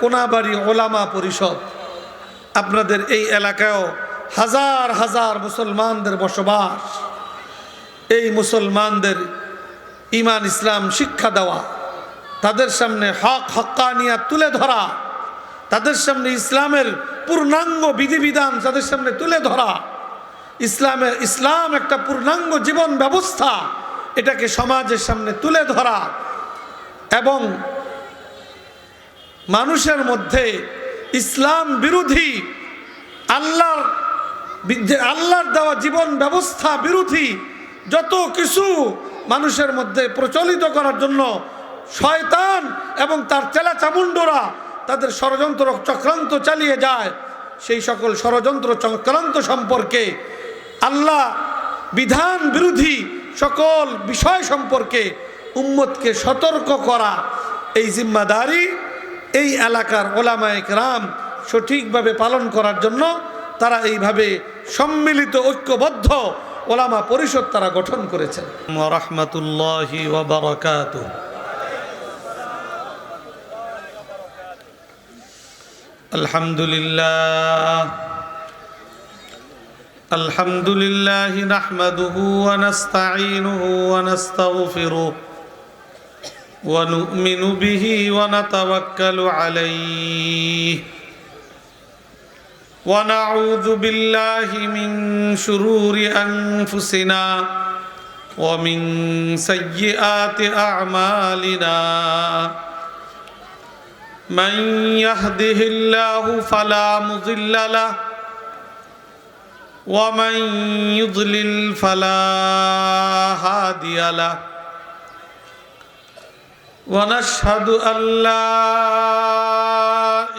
কোনাবাড়ি ওলামা পরিষদ, আপনাদের এই এলাকায়ও হাজার হাজার মুসলমানদের বসবাস। এই মুসলমানদের ঈমান ইসলাম শিক্ষা দেওয়া, তাদের সামনে হক হক্কানিয়াত তুলে ধরা, তাদের সামনে ইসলামের পূর্ণাঙ্গ বিধিবিধান তাদের সামনে তুলে ধরা, ইসলাম একটা পূর্ণাঙ্গ জীবন ব্যবস্থা, এটাকে সমাজের সামনে তুলে ধরা এবং মানুষের মধ্যে ইসলাম বিরোধী, আল্লাহর দেওয়া জীবন ব্যবস্থা বিরোধী যত কিছু মানুষের মধ্যে প্রচলিত করার জন্য শয়তান এবং তার চেলা চামুন্ডরা তাদের ষড়যন্ত্র চক্রান্ত চালিয়ে যায়, সেই সকল ষড়যন্ত্র চক্রান্ত সম্পর্কে, আল্লাহ বিধান বিরোধী সকল বিষয় সম্পর্কে উম্মতকে সতর্ক করা, এই জিম্মাদারি এই এলাকার ওলামায়ে কেরাম সঠিকভাবে পালন করার জন্য তারা এইভাবে সম্মিলিত ঐক্যবদ্ধ ওলামা পরিষদ তারা গঠন করেছেন। ওয়া রাহমাতুল্লাহি ওয়া বারাকাতুহু। আলহামদুলিল্লাহ নাহমাদুহু ওয়া নাস্তাঈনুহু ওয়া নাস্তাগফিরুহু ওয়া নু'মিনু বিহি ওয়া নাতাওয়াক্কালু আলাইহি ওয়া নাউযু বিল্লাহি মিন শুরুরি আনফুসিনা ওয়া মিন সাইয়্যিআতি আ'মালিনা। من يهده الله فلا مضل له ومن يضلل فلا هادي له ونشهد أن لا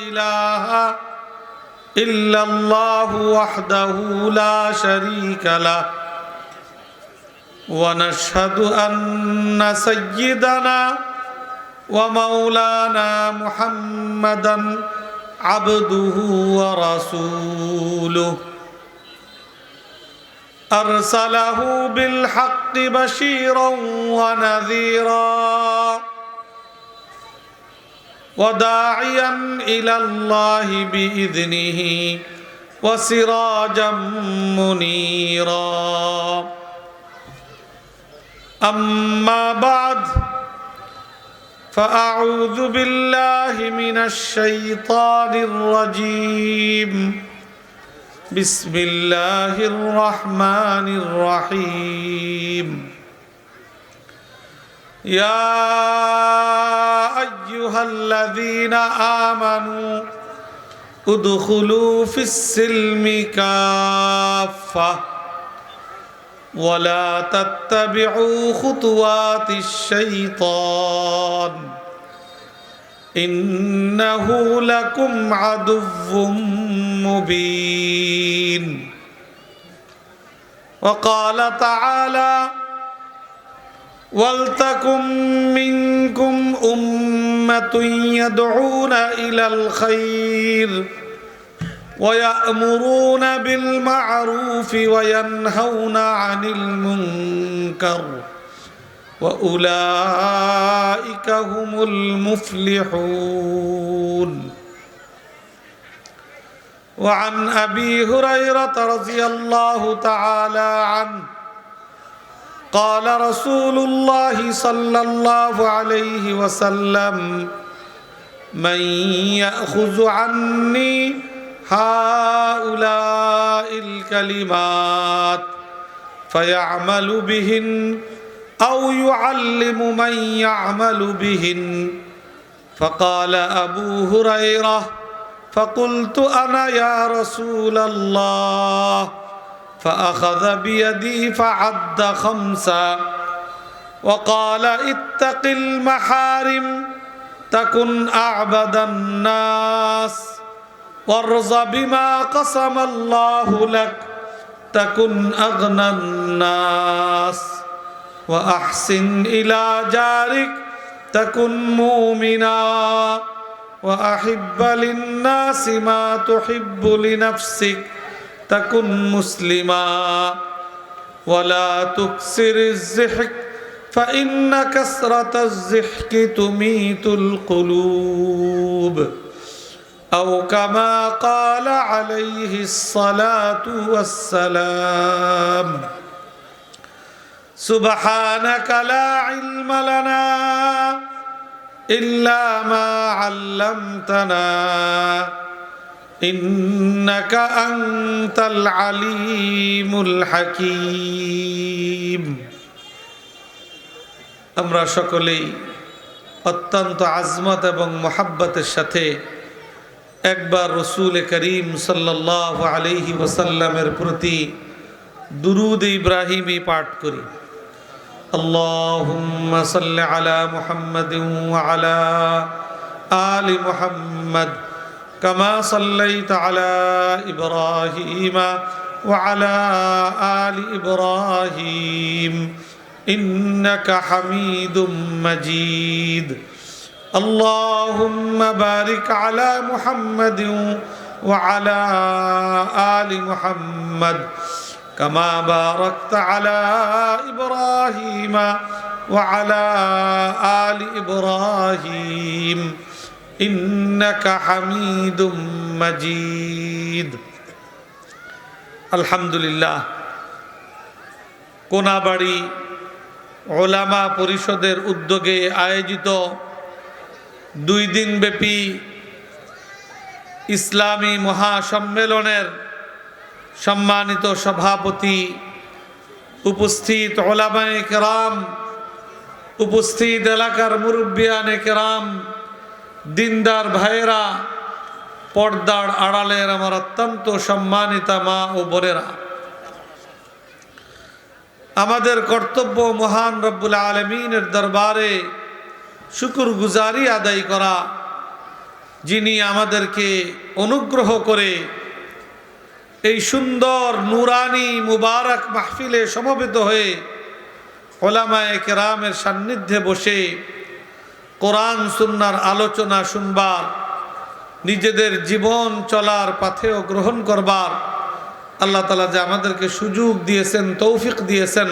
إله إلا الله وحده لا شريك له ونشهد أن سيدنا ومولانا محمدا عبده ورسوله أرسله بالحق بشيرا ونذيرا وداعيا إلى الله بإذنه وسراجا منيرا. أما بعد فأعوذ بالله من الشيطان الرجيم. بسم الله الرحمن الرحيم. يا أيها الذين آمنوا ادخلوا في السلم كافة ولا تتبعوا خطوات الشيطان إنه لكم عدو مبين. وقال تعالى ولتكن منكم أمة يدعون إلى الخير ويأمرون بالمعروف وينهون عن المنكر وأولئك هم المفلحون. وعن أبي هريرة رضي الله تعالى عنه قال رسول الله صلى الله عليه وسلم من يأخذ عني هؤلاء الكلمات فيعمل بهن أو يعلم من يعمل بهن. فقال أبو هريرة فقلت أنا يا رسول الله فأخذ بيدي فعد خمسا وقال اتق المحارم تكن أعبد الناس وارض بما قسم الله لك تكن أغنى الناس وأحسن إلى جارك تكن مؤمنا وأحب للناس ما تحب لنفسك تكن مسلما ولا تكسر الضحك فإن كثرة الضحك تميت القلوب. أو كما قال عليه الصلاة والسلام سبحانك لا علم لنا إلا ما علمتنا إنك أنت العليم الحكيم আমরা সকলেই অত্যন্ত আজমত এবং মোহাব্বতের সাথে একবার রসুল করিম সাল্লাল্লাহু আলাইহি ওয়াসাল্লামের প্রতি দুরূদ ইব্রাহিমি পাঠ করি। আল্লাহুম্মা সাল্লি আলা মুহাম্মাদিন ওয়া আলা আলি মুহাম্মাদ কামা সাল্লাইতা আলা ইব্রাহিম ওয়া আলা আলি ইব্রাহিম ইন্নাকা হামিদুম মাজিদ। اللهم بارك على محمد وعلى آل محمد كما باركت على إبراهيم وعلى آل إبراهيم إنك حميد مجيد। الحمد لله। কোনাবাড়ি ওলামা পরিষদের উদ্যোগে আয়োজিত 2 দিনব্যাপী ইসলামী মহাসম্মেলনের সম্মানিত সভাপতি, উপস্থিত ওলামায়ে কেরাম, উপস্থিত এলাকার মুরব্বিয়ানে কেরাম, দিনদার ভাইয়েরা, পর্দার আড়ালের আমার অত্যন্ত সম্মানিতা মা ও বোনেরা, আমাদের কর্তব্য মহান রব্বুল আলামিনের দরবারে শুকর গুজারি আদায় করা, যিনি আমাদেরকে অনুগ্রহ করে এই সুন্দর নুরানি মুবারক মাহফিলে সমবেত হয়ে ওলামায়ে কেরামের সান্নিধ্যে বসে কোরআন সুন্নাহর আলোচনা শুনবার, নিজেদের জীবন চলার পাথেও গ্রহণ করবার আল্লাহ তাআলা যে আমাদেরকে সুযোগ দিয়েছেন, তৌফিক দিয়েছেন,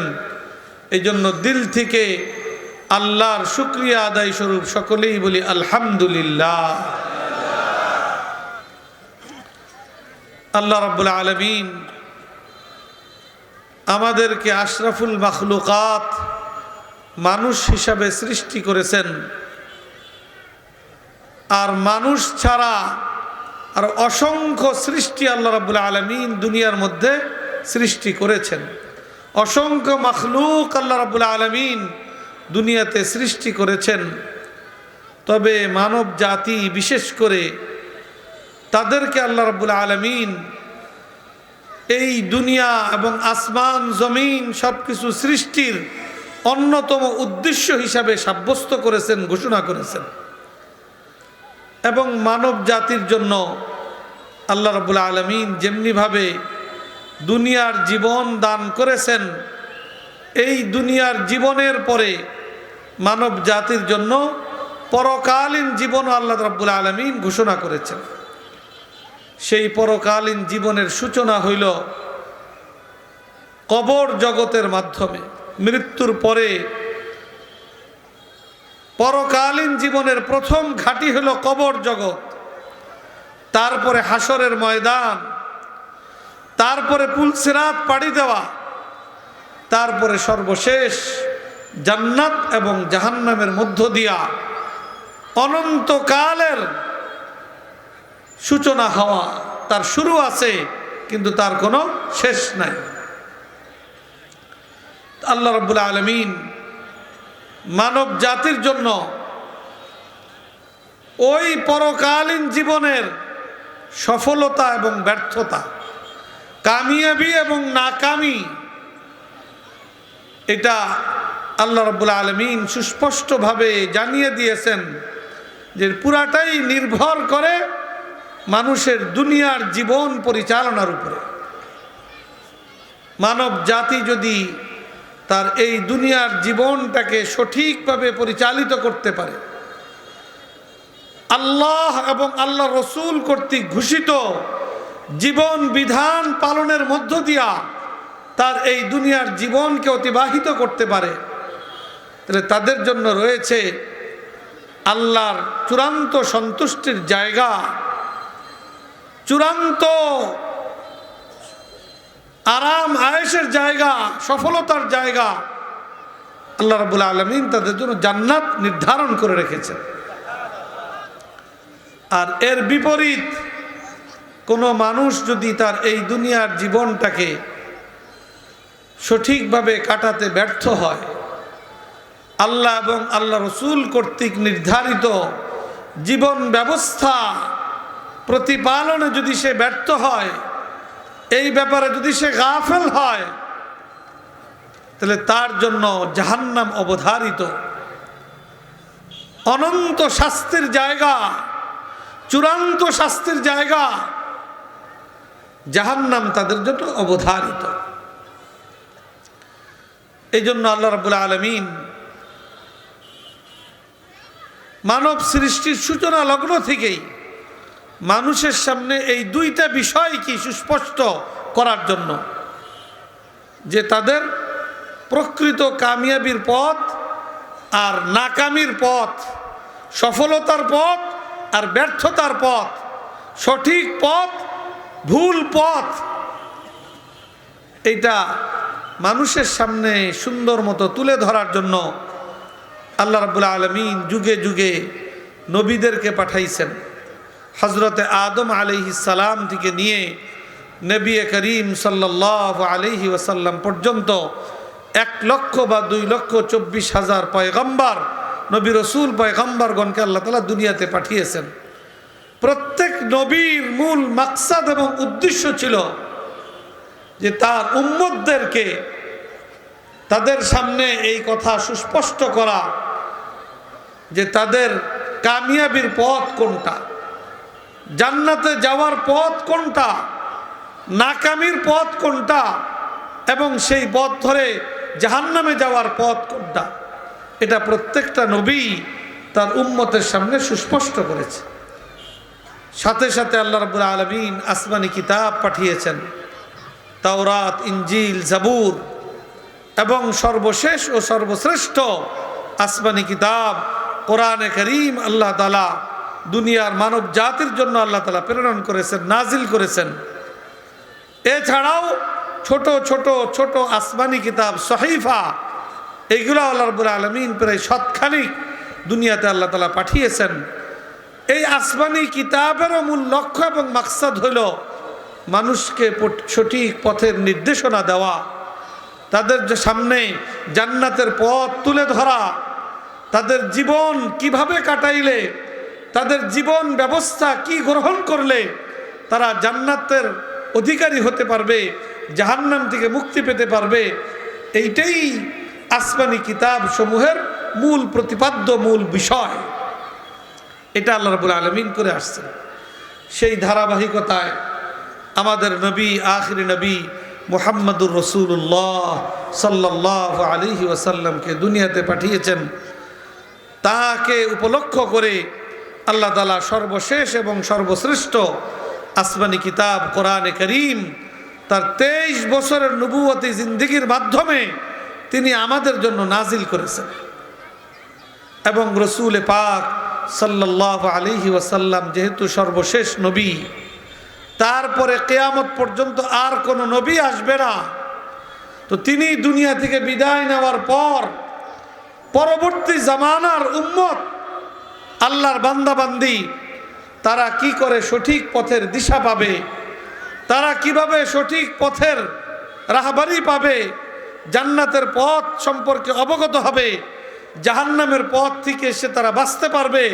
এই জন্য দিল থেকে আল্লাহর শুকরিয়া আদায় স্বরূপ সকলেই বলি আলহামদুলিল্লাহ। আল্লাহ রাব্বুল আলামিন আমাদেরকে আশরাফুল মাখলুকাত মানুষ হিসাবে সৃষ্টি করেছেন, আর মানুষ ছাড়া আর অসংখ্য সৃষ্টি আল্লাহ রাব্বুল আলামিন দুনিয়ার মধ্যে সৃষ্টি করেছেন। অসংখ্য মাখলুক আল্লাহ রাব্বুল আলামিন দুনিয়াতে সৃষ্টি করেছেন। তবে মানব জাতি বিশেষ করে তাদেরকে আল্লাহ রাব্বুল আলামিন এই দুনিয়া এবং আসমান জমিন সবকিছু সৃষ্টির অন্যতম উদ্দেশ্য হিসাবে সাব্যস্ত করেছেন, ঘোষণা করেছেন। এবং মানব জাতির জন্য আল্লাহ রাব্বুল আলামিন যেমনিভাবে দুনিয়ার জীবন দান করেছেন, এই দুনিয়ার জীবনের পরে মানব জাতির জন্য পরকালীন জীবন আল্লাহ রাব্বুল আলামিন ঘোষণা করেছেন। সেই পরকালীন জীবনের সূচনা হইল কবর জগতের মাধ্যমে। মৃত্যুর পরে পরকালীন জীবনের প্রথম ঘাঁটি হলো কবর জগৎ, তারপরে হাসরের ময়দান, তারপরে পুলসিরাত পাড়ি দেওয়া, তারপরে সর্বশেষ জান্নাত এবং জাহান্নামের মধ্য দিয়া অনন্তকালের সূচনা হওয়া। তার শুরু আছে কিন্তু তার কোনো শেষ নাই। আল্লাহ রাব্বুল আলামিন মানব জাতির জন্য ওই পরকালীন জীবনের সফলতা এবং ব্যর্থতা, কামিয়াবি এবং নাকামি, এটা আল্লাহ রাব্বুল আলামিন সুস্পষ্টভাবে জানিয়ে দিয়েছেন যে পুরাটাই নির্ভর করে মানুষের দুনিয়ার জীবন পরিচালনার উপরে। মানব জাতি যদি তার এই দুনিয়ার জীবনটাকে সঠিকভাবে পরিচালিত করতে পারে, আল্লাহ এবং আল্লাহ রসুল কর্তৃক ঘোষিত জীবন বিধান পালনের মধ্য দিয়া তার এই দুনিয়ার জীবনকে অতিবাহিত করতে পারে, তাহলে তাদের জন্য রয়েছে আল্লাহর চূড়ান্ত সন্তুষ্টির জায়গা চূড়ান্ত আরাম আয়েশের জায়গা, সফলতার জায়গা আল্লাহ রাব্বুল আলামিন তাদের জন্য জান্নাত নির্ধারণ করে রেখেছেন। আর এর বিপরীত কোনো মানুষ যদি তার এই দুনিয়ার জীবনটাকে সঠিকভাবে কাটাতে ব্যর্থ হয়, আল্লাহ এবং আল্লাহ রসুল কর্তৃক নির্ধারিত জীবন ব্যবস্থা প্রতিপালনে যদি সে ব্যর্থ হয়, এই ব্যাপারে যদি সে গাফেল হয়, তাহলে তার জন্য জাহান্নাম অবধারিত, অনন্ত শাস্তির জায়গা, চূড়ান্ত শাস্তির জায়গা জাহান্নাম তাদের জন্য অবধারিত। এই জন্য আল্লাহ রাব্বুল আলামিন মানব সৃষ্টির সূচনা লগ্ন থেকেই মানুষের সামনে এই দুইটা বিষয় কি সুস্পষ্ট করার জন্য, যে তাদের প্রকৃত কামিয়াবির পথ আর নাকামির পথ, সফলতার পথ আর ব্যর্থতার পথ, সঠিক পথ ভুল পথ, এইটা মানুষের সামনে সুন্দর মতো তুলে ধরার জন্য আল্লাহ রাব্বুল আলামিন যুগে যুগে নবীদেরকে পাঠাইছেন। হযরতে আদম আলাইহিস সালাম থেকে নিয়ে নবী করিম সাল্লাল্লাহু আলাইহি ওয়াসাল্লাম পর্যন্ত 1,00,000 বা 2,24,000 পয়গম্বর, নবী রসুল পয়গম্বরগণকে আল্লাহ তাআলা দুনিয়াতে পাঠিয়েছেন। প্রত্যেক নবীর মূল মাকসাদ এবং উদ্দেশ্য ছিল যে তার উম্মতদেরকে তাদের সামনে এই কথা সুস্পষ্ট করা যে তাদের কামিয়াবির পথ কোনটা, জান্নাতে যাওয়ার পথ কোনটা, নাকামির পথ কোনটা, এবং সেই পথ ধরে জাহান্নামে যাওয়ার পথ কোনটা, এটা প্রত্যেকটা নবী তার উম্মতের সামনে সুস্পষ্ট করেছে। সাথে সাথে আল্লাহ রাব্বুল আলামিন আসমানি কিতাব পাঠিয়েছেন, তাওরাত, ইনজিল, জাবুর, এবং সর্বশেষ ও সর্বশ্রেষ্ঠ আসমানি কিতাব কোরআনে কারীম আল্লাহ তাআলা দুনিয়ার মানব জাতির জন্য আল্লাহ তাআলা প্রেরণ করেছেন, নাজিল করেছেন। এছাড়াও ছোট ছোট ছোট আসমানি কিতাব, সহিফা, এইগুলো আল্লাহ রাব্বুল আলামিন প্রায় 7খানিক দুনিয়াতে আল্লাহ তাআলা পাঠিয়েছেন। এই আসমানি কিতাবেরও মূল লক্ষ্য এবং মাকসাদ হইল মানুষকে সঠিক পথের নির্দেশনা দেওয়া, তাদের সামনে জান্নাতের পথ তুলে ধরা, তাদের জীবন কিভাবে কাটাইলে, তাদের জীবন ব্যবস্থা কি গ্রহণ করলে তারা জান্নাতের অধিকারী হতে পারবে, জাহান্নাম থেকে মুক্তি পেতে পারবে। এইটাই আসমানি কিতাব সমূহের মূল প্রতিপাদ্য, মূল বিষয়। এটা আল্লাহ রাব্বুল আলামিন করে আসছেন। সেই ধারাবাহিকতায় আমাদের নবী, আখিরি নবী মুহাম্মদুর রাসূলুল্লাহ সাল্লাল্লাহু আলাইহি ওয়াসাল্লামকে দুনিয়াতে পাঠিয়েছেন। তাকে উপলক্ষ করে আল্লাহ তাআলা সর্বশেষ এবং সর্বশ্রেষ্ঠ আসমানি কিতাব কোরআনে কারীম তার 23 বছরের নবুয়তি জিন্দেগীর মাধ্যমে তিনি আমাদের জন্য নাজিল করেছেন। এবং রসুল পাক সাল্লাল্লাহু আলাইহি ওয়াসাল্লাম যেহেতু সর্বশেষ নবী, তারপরে কিয়ামত পর্যন্ত আর কোনো নবী আসবে না, তো তিনি দুনিয়া থেকে বিদায় নেওয়ার পর পরবর্তী জামানার উম্মত, আল্লাহর বান্দাবান্দি, তারা কি করে সঠিক পথের দিশা পাবে, তারা কিভাবে সঠিক পথের রাহবারি পাবে, জান্নাতের পথ সম্পর্কে অবগত হবে, জাহান্নামের পথ থেকে সে তারা বাঁচতে পারবে,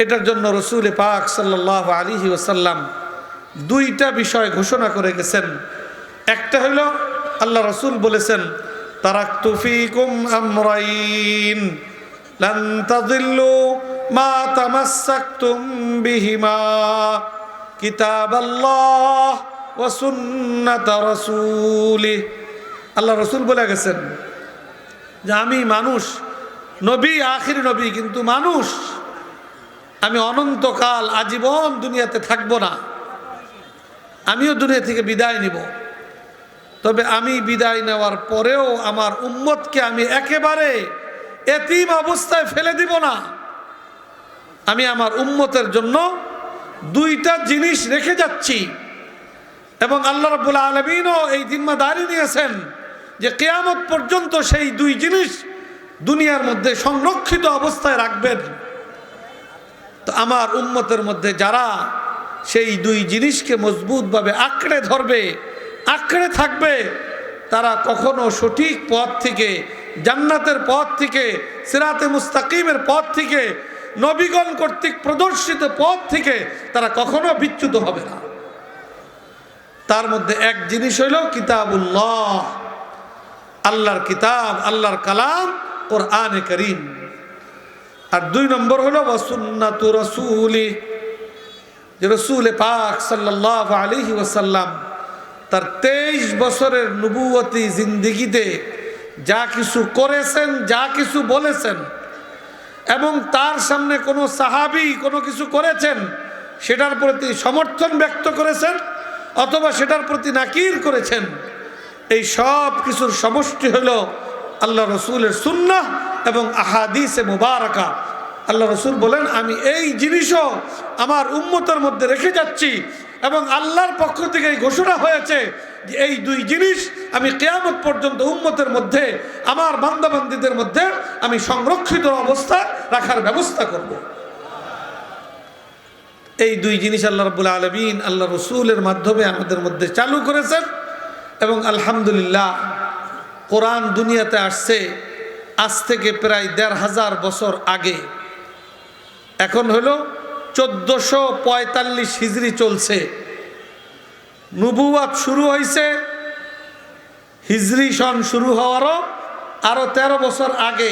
এটার জন্য রসুল পাক সাল্লাল্লাহু আলাইহি ওয়াসাল্লাম 2টা বিষয় ঘোষণা করে গেছেন। একটা হইল আল্লাহ রসুল বলেছেন, তারাকতু ফীকুম আমরাইন লান তাযিল্লু মা তামাসসাকতুম বিহিমা কিতাবাল্লাহ ওয়া সুন্নাত রাসূলিহি। আল্লাহ রসুল বলে গেছেন যে আমি মানুষ, নবী, আখির নবী, কিন্তু মানুষ, আমি অনন্তকাল আজীবন দুনিয়াতে থাকব না, আমিও দুনিয়া থেকে বিদায় নিব। তবে আমি বিদায় নেওয়ার পরেও আমার উম্মতকে আমি একেবারে এতিম অবস্থায় ফেলে দিব না। আমি আমার উম্মতের জন্য দুইটা জিনিস রেখে যাচ্ছি এবং আল্লাহ রাব্বুল আলামিনও এই জিম্মাদারি নিয়েছেন যে কিয়ামত পর্যন্ত সেই দুই জিনিস দুনিয়ার মধ্যে সংরক্ষিত অবস্থায় রাখবেন। তো আমার উম্মতের মধ্যে যারা সেই দুই জিনিসকে মজবুতভাবে আঁকড়ে ধরবে, আঁকড়ে থাকবে, তারা কখনো সঠিক পথ থেকে, জান্নাতের পথ থেকে, সিরাতে মুস্তাকিমের পথ থেকে, নবীগণ কর্তৃক প্রদর্শিত পথ থেকে তারা কখনো বিচ্যুত হবে না। তার মধ্যে এক জিনিস হইল কিতাবুল্লাহ, আল্লাহর কিতাব, আল্লাহর কালাম কোরআনে কারীম। আর দুই নম্বর হলো ওয়াসুন্নাতু রাসূলি, যে রাসূল পাক সাল্লাল্লাহু আলাইহি ওয়াসাল্লাম তার 23 বছরের নবুয়তি জিন্দেগিতে যা কিছু করেছেন, যা কিছু বলেছেন, এবং তার সামনে কোনো সাহাবী কোনো কিছু করেছেন সেটার প্রতি সমর্থন ব্যক্ত করেছেন অথবা সেটার প্রতি নাকির করেছেন, এই সব কিছুর সমষ্টি হলো আল্লাহ রসুলের সুন্নাহ এবং আহাদিসে মুবারাকা। আল্লাহ রসুল বলেন, আমি এই জিনিসও আমার উম্মতের মধ্যে রেখে যাচ্ছি এবং আল্লাহর পক্ষ থেকে এই ঘোষণা হয়েছে যে এই দুই জিনিস আমি কিয়ামত পর্যন্ত উম্মতের মধ্যে, আমার বান্দাবান্দীদের মধ্যে আমি সংরক্ষিত অবস্থা রাখার ব্যবস্থা করব। এই দুই জিনিস আল্লাহ রাব্বুল আলামিন আল্লাহ রসুলের মাধ্যমে আমাদের মধ্যে চালু করেছেন এবং আলহামদুলিল্লাহ কোরআন দুনিয়াতে আসছে আজ থেকে প্রায় ১৫০০ বছর আগে। এখন হলো 1445 হিজরি চলছে, নবুয়াত শুরু হয়েছে হিজরি সন শুরু হওয়ারও আরো 13 বছর আগে,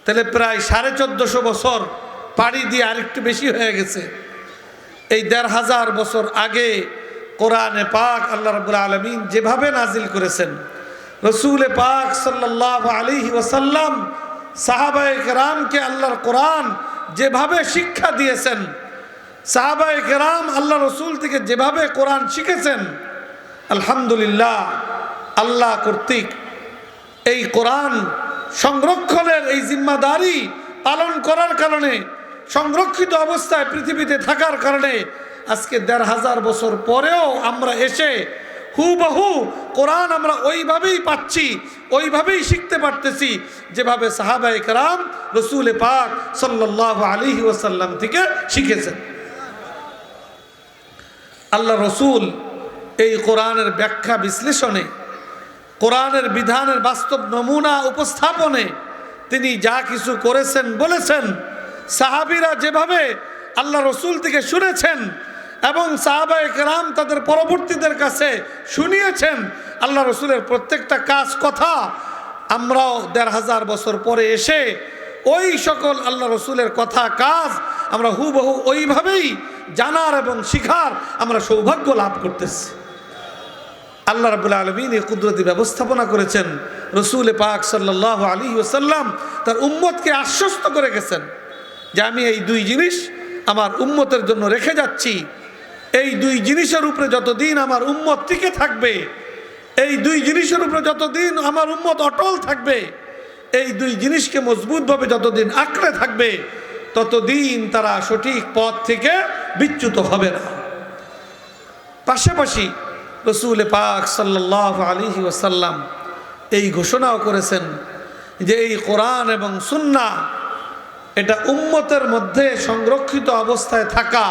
তাহলে প্রায় 1450 বছর পাড়ি দিয়ে আরেকটু বেশি হয়ে গেছে। এই ১৫০০ বছর আগে কোরআনে পাক আল্লাহ রাব্বুল আলামিন যেভাবে নাজিল করেছেন, রসুল পাক সাল্লাল্লাহু আলাইহি ওয়াসাল্লাম সাহাবায়ে কেরামকে আল্লাহর কোরআন যেভাবে শিক্ষা দিয়েছেন, সাহাবায়ে কেরাম আল্লাহ রসুল থেকে যেভাবে কোরআন শিখেছেন, আলহামদুলিল্লাহ আল্লাহ কর্তৃক এই কোরআন সংরক্ষণের এই জিম্মাদারি পালন করার কারণে, সংরক্ষিত অবস্থায় পৃথিবীতে থাকার কারণে আজকে ১৫০০ বছর পরেও আমরা এসে হুবহু কোরআন আমরা ওইভাবেই পাচ্ছি, ওইভাবেই শিখতে পারতেছি যেভাবে সাহাবায়ে কেরাম রসুল পাক সাল্লাল্লাহু আলাইহি ওয়াসাল্লাম থেকে শিখেছেন। আল্লাহ রসুল এই কোরআনের ব্যাখ্যা বিশ্লেষণে, কোরআনের বিধানের বাস্তব নমুনা উপস্থাপনে তিনি যা কিছু করেছেন, বলেছেন, সাহাবীরা যেভাবে আল্লাহ রসুল থেকে শুনেছেন এবং সাহাবায়ে কেরাম তাদের পরবর্তীদের কাছে শুনিয়েছেন, আল্লাহ রসুলের প্রত্যেকটা কাজ কথা আমরাও ১৫০০ বছর পরে এসে ওই সকল আল্লাহ রসুলের কথা কাজ আমরা হুবহু ওইভাবেই জানার এবং শিখার আমরা সৌভাগ্য লাভ করতেছি। আল্লাহ রাব্বুল আলামিন এই কুদরতি ব্যবস্থাপনা করেছেন। রসুল পাক সাল্লাল্লাহু আলাইহি ওয়াসাল্লাম তার উম্মতকে আশ্বস্ত করে গেছেন যে আমি এই দুই জিনিস আমার উম্মতের জন্য রেখে যাচ্ছি, এই দুই জিনিসের উপরে যতদিন আমার উম্মত টিকে থাকবে, এই দুই জিনিসের উপরে যতদিন আমার উম্মত অটল থাকবে, এই দুই জিনিসকে মজবুতভাবে যতদিন আঁকড়ে থাকবে, ততদিন তারা সঠিক পথ থেকে বিচ্যুত হবে না। পাশাপাশি রসুল পাক সাল্লাল্লাহু আলাইহি ওয়াসাল্লাম এই ঘোষণাও করেছেন যে এই কোরআন এবং সুন্নাহ এটা উম্মতের মধ্যে সংরক্ষিত অবস্থায় থাকা,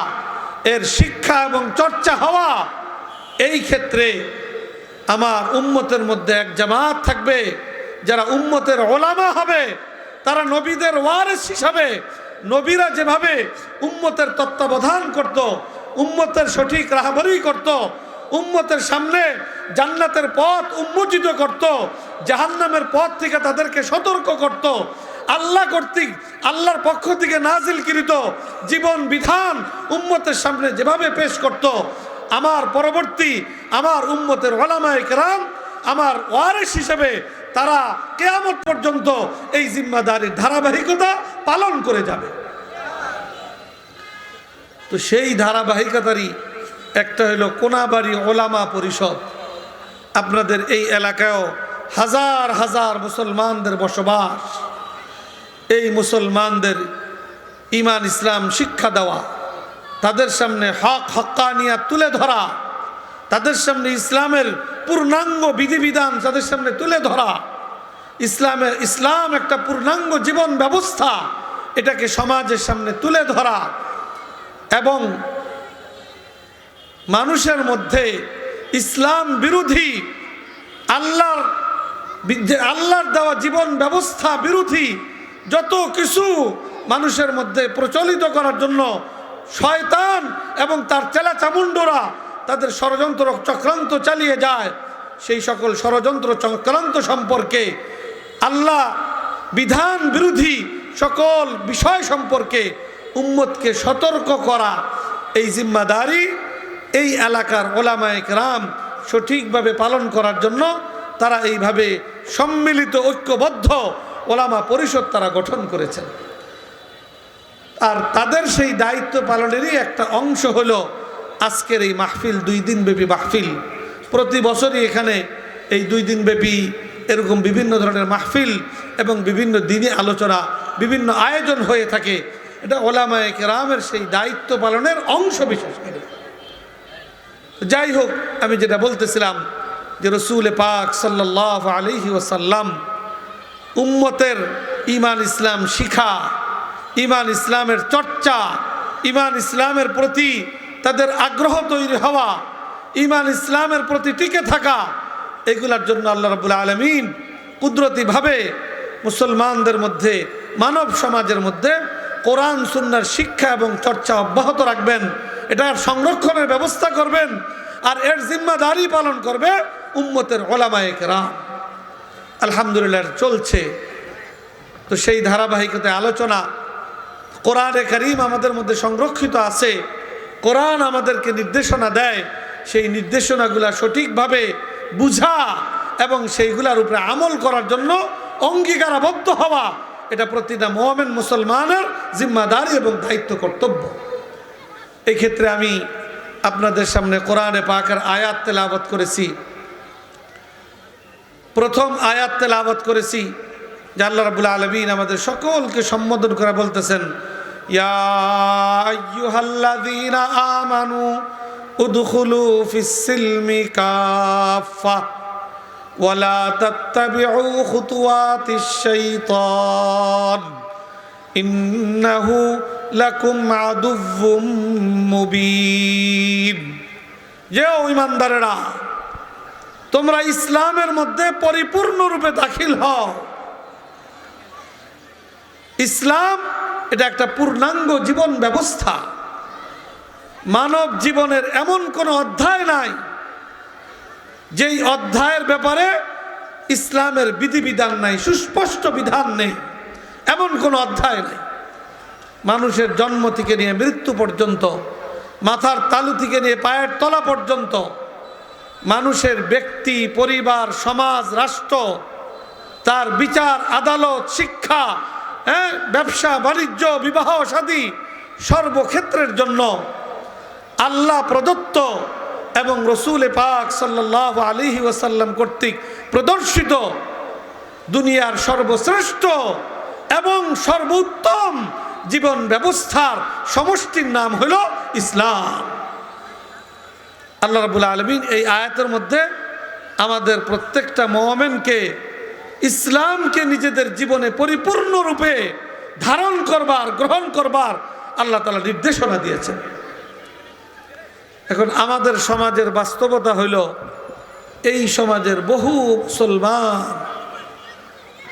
এর শিক্ষা এবং চর্চা হওয়া, এই ক্ষেত্রে আমার উম্মতের মধ্যে এক জামাত থাকবে যারা উম্মতের ওলামা হবে, তারা নবীদের ওয়ারিস হিসাবে, নবীরা যেভাবে উম্মতের তত্ত্বাবধান করত, উম্মতের সঠিক রাহবরি করত, উম্মতের সামনে জান্নাতের পথ উন্মোচিত করত, জাহান্নামের পথ থেকে তাদেরকে সতর্ক করত, আল্লাহ কর্তৃক আল্লাহর পক্ষ থেকে নাজিলকৃত জীবন বিধান উম্মতের সামনে যেভাবে পেশ করত, আমার পরবর্তী আমার উম্মতের উলামায়ে কেরাম আমার ওয়ারিস হিসেবে তারা কিয়ামত পর্যন্ত এই জিম্মাদারির ধারাবাহিকতা পালন করে যাবে। তো সেই ধারাবাহিকতারই একটা হলো কোনাবাড়ি ওলামা পরিষদ। আপনাদের এই এলাকায়ও হাজার হাজার মুসলমানদের বসবাস, এই মুসলমানদের ঈমান ইসলাম শিক্ষা দেওয়া, তাদের সামনে হক হক্কানিয়াত তুলে ধরা, তাদের সামনে ইসলামের পূর্ণাঙ্গ বিধিবিধান তাদের সামনে তুলে ধরা, ইসলাম একটা পূর্ণাঙ্গ জীবন ব্যবস্থা এটাকে সমাজের সামনে তুলে ধরা এবং মানুষের মধ্যে ইসলাম বিরোধী আল্লাহর দেওয়া জীবন ব্যবস্থা বিরোধী যত কিছু মানুষের মধ্যে প্রচলিত করার জন্য শয়তান এবং তার চেলা চামুন্ডরা তাদের ষড়যন্ত্র চক্রান্ত চালিয়ে যায়, সেই সকল ষড়যন্ত্র চক্রান্ত সম্পর্কে আল্লাহ বিধান বিরোধী সকল বিষয় সম্পর্কে উম্মতকে সতর্ক করা এই জিম্মাদারি এই এলাকার ওলামায়ে কেরাম সঠিকভাবে পালন করার জন্য তারা এইভাবে সম্মিলিত ঐক্যবদ্ধ ওলামা পরিষদ তারা গঠন করেছেন। আর তাদের সেই দায়িত্ব পালনেরই একটা অংশ হলো আজকের এই মাহফিল, 2 দিন ব্যাপী মাহফিল। প্রতি বছরই এখানে এই 2 দিন ব্যাপী এরকম বিভিন্ন ধরনের মাহফিল এবং বিভিন্ন দিনে আলোচনা, বিভিন্ন আয়োজন হয়ে থাকে। এটা ওলামায়ে কেরামের সেই দায়িত্ব পালনের অংশ বিশেষ করে। যাই হোক, আমি যেটা বলতেছিলাম যে রসুল পাক সাল্লাল্লাহু আলাইহি ওয়াসাল্লাম উম্মতের ঈমান ইসলাম শিখা, ঈমান ইসলামের চর্চা, ঈমান ইসলামের প্রতি তাদের আগ্রহ তৈরি হওয়া, ঈমান ইসলামের প্রতি টিকে থাকা, এগুলার জন্য আল্লাহ রাব্বুল আলামিন কুদরতিভাবে মুসলমানদের মধ্যে, মানব সমাজের মধ্যে কোরআন সুন্নাহর শিক্ষা এবং চর্চা অব্যাহত রাখবেন, এটার সংরক্ষণের ব্যবস্থা করবেন। আর এর জিম্মাদারি পালন করবে উম্মতের ওলামায়ে কেরাম। আলহামদুলিল্লাহ চলছে। তো সেই ধারাবাহিকতায় আলোচনা, কোরআনে কারীম আমাদের মধ্যে সংরক্ষিত আছে, কোরআন আমাদেরকে নির্দেশনা দেয়, সেই নির্দেশনাগুলা সঠিকভাবে বুঝা এবং সেইগুলার উপরে আমল করার জন্য অঙ্গীকারাবদ্ধ হওয়া, এটা প্রতিটা মুমিন মুসলমানের জিম্মাদারি এবং দায়িত্ব কর্তব্য। এই ক্ষেত্রে আমি আপনাদের সামনে কোরআনে পাকের আয়াত তেলাওয়াত করেছি। প্রথম আয়াত তেলাওয়াত করেছি যে আল্লাহ রাব্বুল আলামিন আমাদের সকলকে সম্বোধন করে বলতেছেন, ইয়া আইয়ুহাল্লাযীনা আমানু উদখুলু ফিস-সিলমি কাফা ওয়ালা তাত্তাবিউ খুতুওয়াতিশ শাইতান ইন্নাহু লাকুম আদুউম মুবিন। যে ঈমানদারেরা, তোমরা ইসলামের মধ্যে পরিপূর্ণরূপে দাখিল হও। ইসলাম এটা একটা পূর্ণাঙ্গ জীবন ব্যবস্থা। মানব জীবনের এমন কোনো অধ্যায় নাই যেই অধ্যায়ের ব্যাপারে ইসলামের বিধিবিধান নাই, সুস্পষ্ট বিধান নেই, এমন কোনো অধ্যায় নাই। মানুষের জন্ম থেকে নিয়ে মৃত্যু পর্যন্ত, মাথার তালু থেকে নিয়ে পায়ের তলা পর্যন্ত, মানুষের ব্যক্তি, পরিবার, সমাজ, রাষ্ট্র, তার বিচার, আদালত, শিক্ষা, ব্যবসা বাণিজ্য, বিবাহ শাদী, সর্বক্ষেত্রের জন্য আল্লাহ প্রদত্ত এবং রসুল পাক সাল্লাল্লাহু আলাইহি ওয়াসাল্লাম কর্তৃক প্রদর্শিত দুনিয়ার সর্বশ্রেষ্ঠ এবং সর্বোত্তম জীবন ব্যবস্থার সমষ্টির নাম হলো ইসলাম। আল্লাহ রাব্বুল আলামিন এই আয়াতের মধ্যে আমাদের প্রত্যেকটা মুমিনকে ইসলামকে নিজেদের জীবনে পরিপূর্ণরূপে ধারণ করবার, গ্রহণ করবার আল্লাহ তাআলা নির্দেশনা দিয়েছেন। এখন আমাদের সমাজের বাস্তবতা হইল, এই সমাজের বহু মুসলমান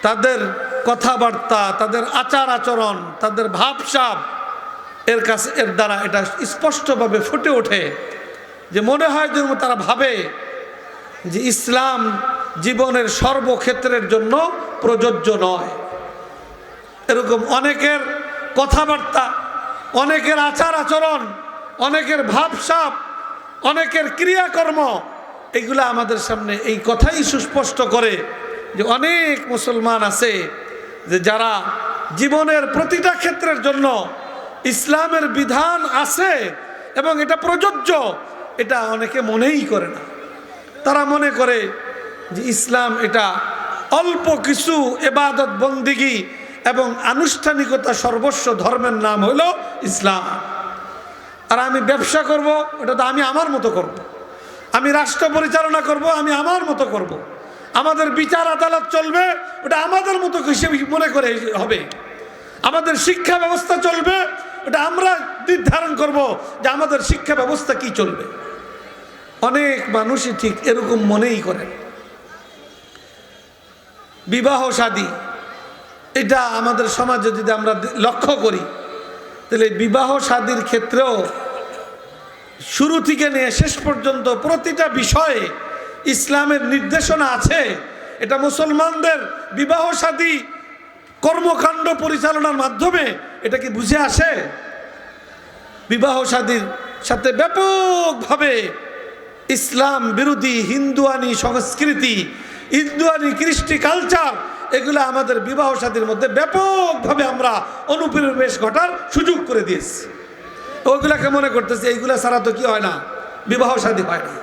তাদের কথাবার্তা, তাদের আচার আচরণ, তাদের ভাবসাব এর দ্বারা এটা স্পষ্টভাবে ফুটে ওঠে যে মনে হয় যেন তারা ভাবে যে ইসলাম জীবনের সর্বক্ষেত্রের জন্য প্রযোজ্য নয়। এরকম অনেকের কথাবার্তা, অনেকের আচার আচরণ, অনেকের ভাবসাব, অনেকের ক্রিয়াকর্ম, এগুলা আমাদের সামনে এই কথাই সুস্পষ্ট করে যে অনেক মুসলমান আছে যে যারা জীবনের প্রতিটা ক্ষেত্রের জন্য ইসলামের বিধান আছে এবং এটা প্রযোজ্য, এটা অনেকে মনেই করে না। তারা মনে করে যে ইসলাম এটা অল্প কিছু ইবাদত বন্দিগি এবং আনুষ্ঠানিকতা সর্বস্ব ধর্মের নাম হলো ইসলাম। আর আমি ব্যবসা করব, ওটা তো আমি আমার মতো করব। আমি রাষ্ট্র পরিচালনা করব, আমি আমার মতো করব। আমাদের বিচার আদালত চলবে, ওটা আমাদের মতো হিসেবে মনে করে হবে। আমাদের শিক্ষা ব্যবস্থা চলবে, ওটা আমরা নির্ধারণ করব যে আমাদের শিক্ষা ব্যবস্থা কি চলবে। অনেক মানুষই ঠিক এরকম মনেই করেন। বিবাহ শাদী, এটা আমাদের সমাজে যদি আমরা লক্ষ্য করি, তাহলে বিবাহ শাদীর ক্ষেত্রেও শুরু থেকে নিয়ে শেষ পর্যন্ত প্রতিটা বিষয়ে ইসলামের নির্দেশনা আছে। এটা মুসলমানদের বিবাহ শাদী কর্মকাণ্ড পরিচালনার মাধ্যমে এটা কি বুঝে আসে? বিবাহ শাদীর সাথে ব্যাপকভাবে ইসলাম বিরোধী হিন্দুয়ানি সংস্কৃতি, হিন্দুয়ানি কৃষ্টি কালচার, এগুলো আমাদের বিবাহ শাদীর মধ্যে ব্যাপকভাবে আমরা অনুপ্রবেশ ঘটার সুযোগ করে দিয়েছি। ওইগুলাকে মনে করতেছি এইগুলা ছাড়া তো কি হয় না, বিবাহ শাদী হয় না।